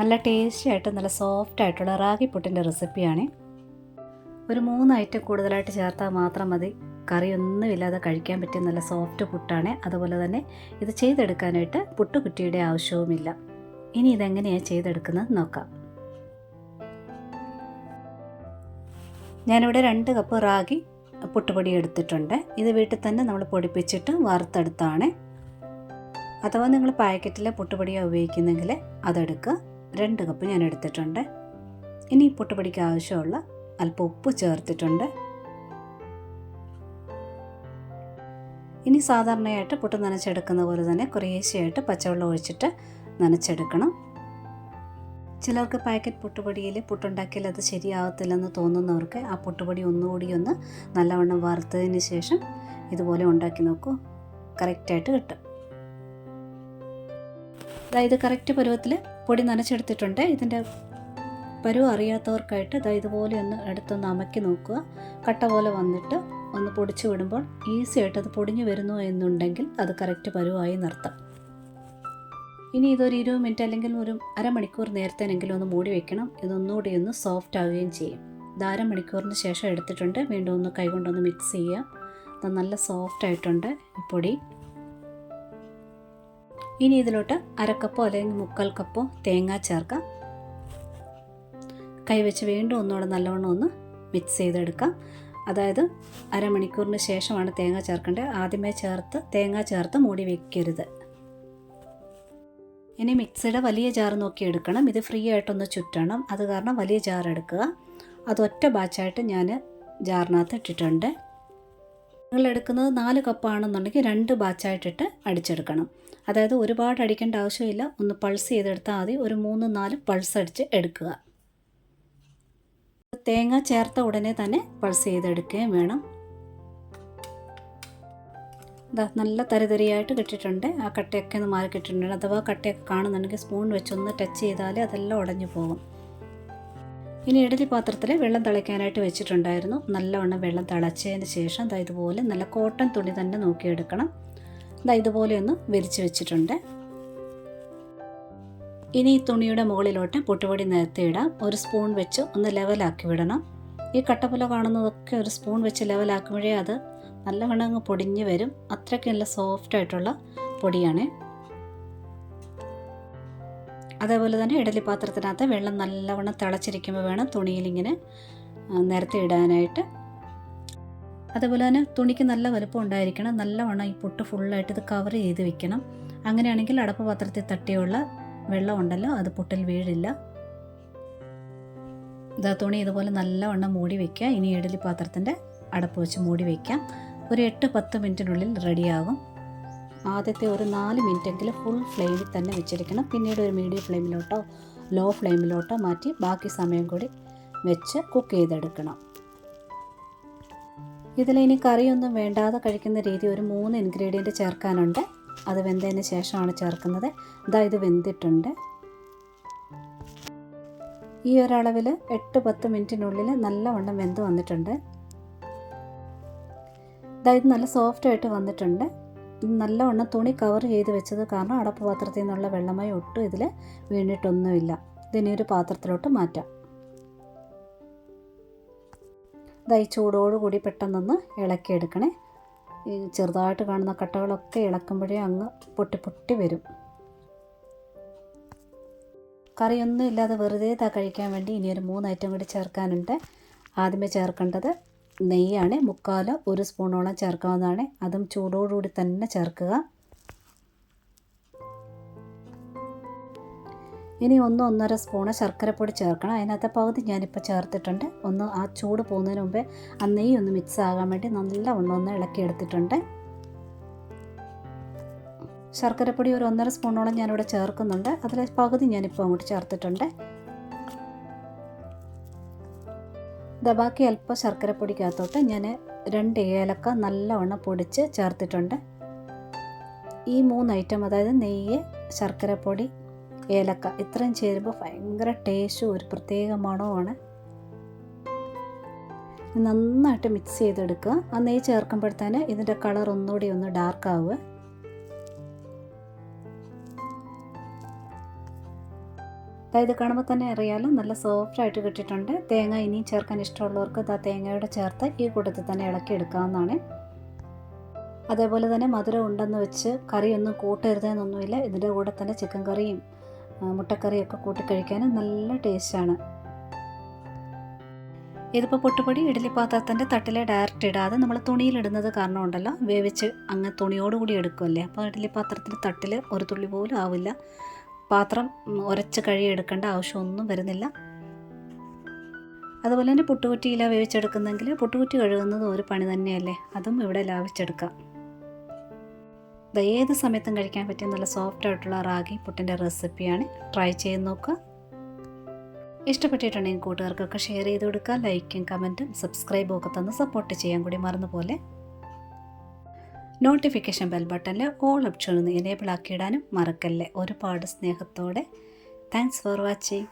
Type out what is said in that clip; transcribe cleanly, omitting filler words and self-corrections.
നല്ല ടേസ്റ്റി ആയിട്ട് നല്ല സോഫ്റ്റ് ആയിട്ടുള്ള റാഗി പുട്ടിൻ്റെ റെസിപ്പിയാണ്. ഒരു 3 ഐറ്റം കൂടുതലായിട്ട് ചേർത്താൽ മാത്രം മതി, കറിയൊന്നുമില്ലാതെ കഴിക്കാൻ പറ്റിയ നല്ല സോഫ്റ്റ് പുട്ടാണ്. അതുപോലെ തന്നെ ഇത് ചെയ്തെടുക്കാനായിട്ട് പുട്ടുകുറ്റിയുടെ ആവശ്യവുമില്ല. ഇനി ഇതെങ്ങനെയാണ് ചെയ്തെടുക്കുന്നത് നോക്കാം. ഞാനിവിടെ 2 കപ്പ് റാഗി പുട്ടുപൊടി എടുത്തിട്ടുണ്ട്. ഇത് വീട്ടിൽ തന്നെ നമ്മൾ പൊടിപ്പിച്ചിട്ട് വറുത്തെടുത്താണ്. അഥവാ നിങ്ങൾ പാക്കറ്റിലെ പുട്ടുപൊടിയാണ് ഉപയോഗിക്കുന്നെങ്കിൽ അതെടുക്കുക. 2 കപ്പ് ഞാൻ എടുത്തിട്ടുണ്ട്. ഇനി ഈ പുട്ടുപൊടിക്ക് ആവശ്യമുള്ള അല്പം ഉപ്പ് ചേർത്തിട്ടുണ്ട്. ഇനി സാധാരണയായിട്ട് പുട്ട് നനച്ചെടുക്കുന്ന പോലെ തന്നെ കുറേശ്ശെയായിട്ട് പച്ചവെള്ളം ഒഴിച്ചിട്ട് നനച്ചെടുക്കണം. ചിലർക്ക് പാക്കറ്റ് പുട്ടുപൊടിയിൽ പുട്ടുണ്ടാക്കിയാൽ അത് ശരിയാവത്തില്ലെന്ന് തോന്നുന്നവർക്ക് ആ പുട്ടുപൊടി ഒന്നുകൂടി ഒന്ന് നല്ലവണ്ണം വറുത്തതിന് ശേഷം ഇതുപോലെ ഉണ്ടാക്കി നോക്കൂ, കറക്റ്റായിട്ട് കിട്ടും. അതായത് കറക്റ്റ് പരുവത്തിൽ പൊടി നനച്ചെടുത്തിട്ടുണ്ട്. ഇതിൻ്റെ പരുവം അറിയാത്തവർക്കായിട്ട് ഇതുപോലെ ഒന്ന് എടുത്തൊന്ന് അമക്കി നോക്കുക. കട്ട പോലെ വന്നിട്ട് ഒന്ന് പൊടിച്ച് വിടുമ്പോൾ ഈസി ആയിട്ട് അത് പൊടിഞ്ഞു വരുന്നു എന്നുണ്ടെങ്കിൽ അത് കറക്റ്റ് പരുവമായി നിർത്താം. ഇനി ഇതൊരു 20 മിനിറ്റ് അല്ലെങ്കിൽ ഒരു അരമണിക്കൂർ നേരത്തേനെങ്കിലും ഒന്ന് മൂടി വെക്കണം. ഇതൊന്നുകൂടി ഒന്ന് സോഫ്റ്റ് ആവുകയും ചെയ്യും. ഇത് അരമണിക്കൂറിന് ശേഷം എടുത്തിട്ടുണ്ട്. വീണ്ടും ഒന്ന് കൈകൊണ്ടൊന്ന് മിക്സ് ചെയ്യുക. അത് നല്ല സോഫ്റ്റ് ആയിട്ടുണ്ട് ഈ പൊടി. ഇനി ഇതിലോട്ട് 1/2 കപ്പോ അല്ലെങ്കിൽ 1/4 കപ്പോ തേങ്ങ ചേർക്കാം. കൈവച്ച് വീണ്ടും ഒന്നുകൂടെ നല്ലവണ്ണം ഒന്ന് മിക്സ് ചെയ്തെടുക്കാം. അതായത് അരമണിക്കൂറിന് ശേഷമാണ് തേങ്ങ ചേർക്കേണ്ടത്. ആദ്യമേ തേങ്ങ ചേർത്ത് മൂടി വയ്ക്കരുത്. ഇനി മിക്സിയുടെ വലിയ ജാർ നോക്കി എടുക്കണം. ഇത് ഫ്രീ ആയിട്ടൊന്ന് ചുറ്റണം. അത് കാരണം വലിയ ജാർ എടുക്കുക. അത് ഒറ്റ ബാച്ചായിട്ട് ഞാൻ ജാറിനകത്ത് ഇട്ടിട്ടുണ്ട്. നിങ്ങൾ എടുക്കുന്നത് 4 കപ്പാണെന്നുണ്ടെങ്കിൽ 2 ബാച്ചായിട്ടിട്ട് അടിച്ചെടുക്കണം. അതായത് ഒരുപാട് അടിക്കേണ്ട ആവശ്യമില്ല. ഒന്ന് പൾസ് ചെയ്തെടുത്താൽ മതി. ഒരു 3-4 പൾസ് അടിച്ച് എടുക്കുക. തേങ്ങ ചേർത്ത ഉടനെ തന്നെ പൾസ് ചെയ്തെടുക്കുകയും വേണം. നല്ല തരിതരിയായിട്ട് കിട്ടിയിട്ടുണ്ട്. ആ കട്ടയൊക്കെ ഒന്ന് മാറി കിട്ടിയിട്ടുണ്ട്. അഥവാ കട്ടയൊക്കെ കാണുന്നുണ്ടെങ്കിൽ സ്പൂൺ വെച്ചൊന്ന് ടച്ച് ചെയ്താൽ അതെല്ലാം ഉടഞ്ഞു പോകും. ഇനി ഇഡലി പാത്രത്തിൽ വെള്ളം തിളയ്ക്കാനായിട്ട് വെച്ചിട്ടുണ്ടായിരുന്നു. നല്ലവണ്ണം വെള്ളം തിളച്ചതിന് ശേഷം ഇതുപോലെ നല്ല കോട്ടൺ തുണി തന്നെ നോക്കിയെടുക്കണം. ഇതുപോലെ ഒന്ന് വിരിച്ച് വെച്ചിട്ടുണ്ട്. ഇനി ഈ തുണിയുടെ മുകളിലോട്ട് പുട്ടുപൊടി നിരത്തി ഇടാം. ഒരു സ്പൂൺ വെച്ച് ഒന്ന് ലെവലാക്കി വിടണം. ഈ കട്ടപ്പുല കാണുന്നതൊക്കെ ഒരു സ്പൂൺ വെച്ച് ലെവലാക്കുമ്പോഴേ അത് നല്ലവണ്ണം അങ്ങ് പൊടിഞ്ഞ് വരും. അത്രയ്ക്ക് നല്ല സോഫ്റ്റ് ആയിട്ടുള്ള പൊടിയാണ്. അതേപോലെ തന്നെ ഇഡലി പാത്രത്തിനകത്ത് വെള്ളം നല്ലവണ്ണം തിളച്ചിരിക്കുമ്പോൾ വേണം തുണിയിലിങ്ങനെ നിരത്തി ഇടാനായിട്ട്. അതേപോലെ തന്നെ തുണിക്ക് നല്ല വലുപ്പം ഉണ്ടായിരിക്കണം. നല്ലവണ്ണം ഈ പുട്ട് ഫുള്ളായിട്ട് ഇത് കവർ ചെയ്ത് വെക്കണം. അങ്ങനെയാണെങ്കിൽ അടപ്പ് പാത്രത്തിൽ തട്ടിയുള്ള വെള്ളം ഉണ്ടല്ലോ അത് പുട്ടിൽ വീഴില്ല. തുണി ഇതുപോലെ നല്ലവണ്ണം മൂടി വയ്ക്കുക. ഇനി ഇഡലി പാത്രത്തിൻ്റെ അടപ്പ് വെച്ച് മൂടി വയ്ക്കാം. ഒരു 8-10 മിനിറ്റിനുള്ളിൽ റെഡിയാകും. ആദ്യത്തെ ഒരു 4 മിനിറ്റെങ്കിലും ഫുൾ ഫ്ലെയിമിൽ തന്നെ വെച്ചിരിക്കണം. പിന്നീട് ഒരു മീഡിയം ഫ്ലെയിമിലോട്ടോ ലോ ഫ്ലെയിമിലോട്ടോ മാറ്റി ബാക്കി സമയം കൂടി വെച്ച് കുക്ക് ചെയ്തെടുക്കണം. ഇതിലിനി കറിയൊന്നും വേണ്ടാതെ കഴിക്കുന്ന രീതി ഒരു 3 ഇൻഗ്രീഡിയൻറ്റ് ചേർക്കാനുണ്ട്. അത് വെന്തതിന് ശേഷമാണ് ചേർക്കുന്നത്. ഇത് വെന്തിട്ടുണ്ട്. ഈ ഒരളവിൽ 8-10 മിനിറ്റിനുള്ളിൽ നല്ലവണ്ണം വെന്ത് വന്നിട്ടുണ്ട്. ഇത് നല്ല സോഫ്റ്റായിട്ട് വന്നിട്ടുണ്ട്. നല്ലവണ്ണം തുണി കവർ ചെയ്ത് വെച്ചത് കാരണം അടപ്പ് പാത്രത്തിൽ നിന്നുള്ള വെള്ളമായി ഒട്ടും ഇതിൽ വീണിട്ടൊന്നുമില്ല. ഇതിനെ ഒരു പാത്രത്തിലോട്ട് മാറ്റാം. ഈ ചൂടോടുകൂടി പെട്ടെന്നൊന്ന് ഇളക്കിയെടുക്കണേ. ഈ ചെറുതായിട്ട് കാണുന്ന കട്ടകളൊക്കെ ഇളക്കുമ്പോഴേ അങ്ങ് പൊട്ടി പൊട്ടി വരും. കറിയൊന്നും ഇല്ലാതെ വെറുതെ കഴിക്കാൻ വേണ്ടി ഇനി ഒരു 3 ഐറ്റം കൂടി ചേർക്കാനുണ്ട്. ആദ്യമേ ചേർക്കേണ്ടത് നെയ്യാണ്. 1 സ്പൂണോളം ചേർക്കാവുന്നതാണ്. അതും ചൂടോടുകൂടി തന്നെ ചേർക്കുക. ഇനി 1-1.5 സ്പൂണ് ശർക്കരപ്പൊടി ചേർക്കണം. അതിനകത്ത് പകുതി ഞാനിപ്പോൾ ചേർത്തിട്ടുണ്ട്. ആ ചൂട് പോകുന്നതിന് മുമ്പേ ആ നെയ്യ് ഒന്ന് മിക്സ് ആകാൻ വേണ്ടി നല്ലവണ്ണം ഒന്ന് ഇളക്കിയെടുത്തിട്ടുണ്ട്. ശർക്കരപ്പൊടി ഒരു 1.5 സ്പൂണോളം ഞാനിവിടെ ചേർക്കുന്നുണ്ട്. അതിൽ പകുതി ഞാനിപ്പോൾ അങ്ങോട്ട് ചേർത്തിട്ടുണ്ട്. ബാക്കി അല്പം ശർക്കരപ്പൊടിക്കകത്തോട്ട് ഞാൻ 2 ഏലക്ക നല്ലവണ്ണം പൊടിച്ച് ചേർത്തിട്ടുണ്ട്. ഈ 3 ഐറ്റം, അതായത് നെയ്യ്, ശർക്കരപ്പൊടി, ഏലക്ക, ഇത്രയും ചേരുമ്പോൾ ഭയങ്കര ടേസ്റ്റും ഒരു പ്രത്യേക മണവുമാണ്. നന്നായിട്ട് മിക്സ് ചെയ്തെടുക്കുക. ആ നെയ്യ് ചേർക്കുമ്പോഴത്തേന് ഇതിൻ്റെ കളർ ഒന്നുകൂടി ഒന്ന് ഡാർക്ക് ആവുക. ഇത് കാണുമ്പോൾ തന്നെ അറിയാലോ നല്ല സോഫ്റ്റായിട്ട് കിട്ടിയിട്ടുണ്ട്. തേങ്ങ ഇനിയും ചേർക്കാൻ ഇഷ്ടമുള്ളവർക്ക് തേങ്ങയുടെ ചേർത്ത് ഈ കൂട്ടത്തിൽ തന്നെ ഇളക്കി എടുക്കാവുന്നതാണ്. അതേപോലെ തന്നെ മധുരം ഉണ്ടെന്ന് വെച്ച് കറിയൊന്നും കൂട്ടരുതെന്നൊന്നുമില്ല. ഇതിൻ്റെ കൂടെ തന്നെ ചിക്കൻ കറിയും മുട്ടക്കറിയൊക്കെ കൂട്ടി കഴിക്കാൻ നല്ല ടേസ്റ്റാണ്. ഇതിപ്പോൾ പുട്ടുപൊടി ഇഡ്ഡലി പാത്രത്തിൻ്റെ തട്ടിൽ ഡയറക്റ്റ് ഇടാതെ നമ്മൾ തുണിയിലിടുന്നത് കാരണം ഉണ്ടല്ലോ, വേവിച്ച് അങ്ങ് തുണിയോടുകൂടി എടുക്കുമല്ലേ. അപ്പോൾ ഇഡ്ഡലി പാത്രത്തിൻ്റെ തട്ടിൽ ഒരു തുള്ളി പോലും ആവില്ല. പാത്രം ഉരച്ച് കഴുകിയെടുക്കേണ്ട ആവശ്യമൊന്നും വരുന്നില്ല. അതുപോലെ തന്നെ പുട്ടുകുറ്റിയില വേവിച്ചെടുക്കുന്നെങ്കിൽ പുട്ടുകുറ്റി കഴുകുന്നത് ഒരു പണി തന്നെയല്ലേ, അതും ഇവിടെ ലാഭിച്ചെടുക്കാം. ഏത് സമയത്തും കഴിക്കാൻ പറ്റിയ നല്ല സോഫ്റ്റ് ആയിട്ടുള്ള റാഗി പുട്ടിൻ്റെ റെസിപ്പിയാണ്. ട്രൈ ചെയ്ത് നോക്കുക. ഇഷ്ടപ്പെട്ടിട്ടുണ്ടെങ്കിൽ കൂട്ടുകാർക്കൊക്കെ ഷെയർ ചെയ്ത് കൊടുക്കുക. ലൈക്കും കമൻറ്റും സബ്സ്ക്രൈബും ഒക്കെ തന്ന് സപ്പോർട്ട് ചെയ്യാൻ കൂടി മറന്നുപോലെ. നോട്ടിഫിക്കേഷൻ ബെൽ ബട്ടണിൽ ഓൾ ഓപ്ഷൻ ഒന്ന് എനേബിൾ ആക്കിയിടാനും മറക്കല്ലേ. ഒരുപാട് സ്നേഹത്തോടെ. Thanks for watching.